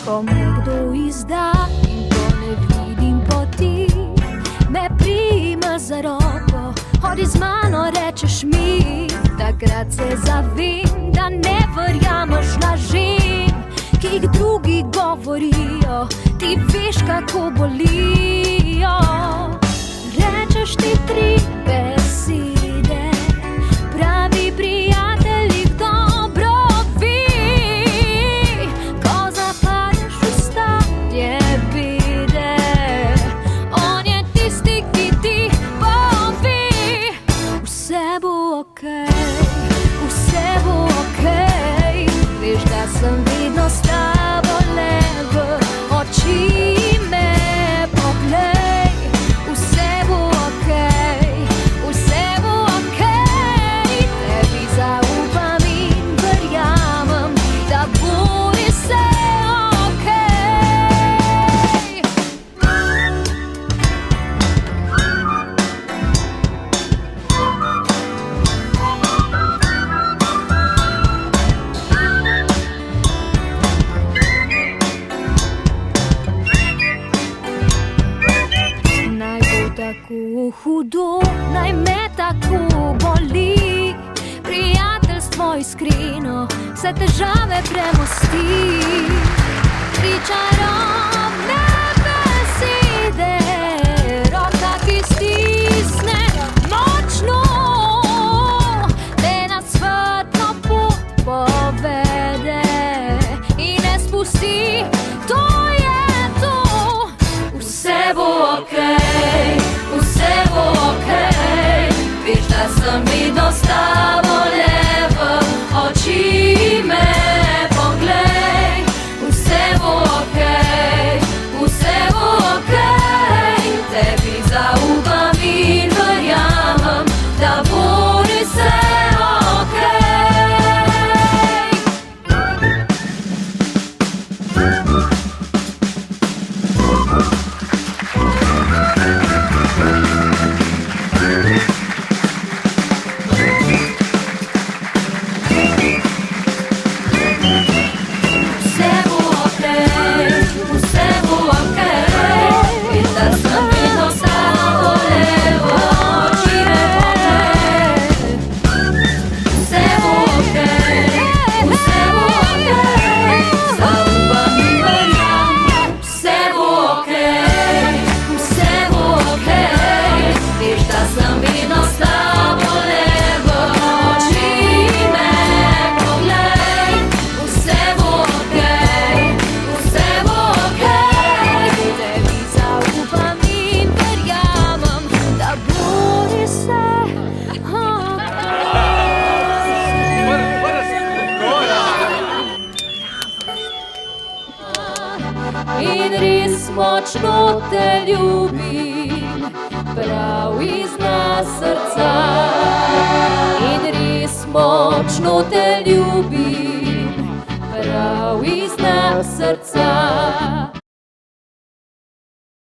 Ko me kdo izda in ko ne vidim poti, me prima za roko, hodi z mano, rečeš mi. Takrat se zavem, da ne verjameš lažem, ki jih drugi govorijo, ti veš, kako bolijo. Rečeš ti 3 besede, pravi prijatelj jih dobro ve. Ko zapadeš v stanje bede, on je tisti, ki ti pove: vse bo okej, vse bo okej. Veš, da sem vedno s tabo, le v oči me poglej. Vse bo okej, vse bo okej. Tebi zaupam in verjamem, da bo res vse okej. Naj bo tako hudo, naj me tako boli, prijateljstvo iskreno vse težave premosti. 3 čarobne besede, roka, ki stisne močno, te na svetlo pot povede in ne spusti. To je to. Vse bo okej, vse bo okej. Veš, da sem vedno s tabo, le v oči me poglej. Vse bo okej, vse bo okej. Tebi zaupam in verjamem, da bo res vse okej. Vse bo okej, vse bo okej. Veš, da sem vedno s tabo, le v oči me poglej. Vse bo okej, vse bo okej. Zaupam in verjamem, vse bo okej, vse bo okej. Veš, da sem vedno s tabo, le v oči me poglej. Vse bo okej, vse bo okej. Tebi zaupam in verjamem, da bo res vse okej. In res močno te ljubim, prav iz dna srca. In res močno te ljubim, prav iz dna srca.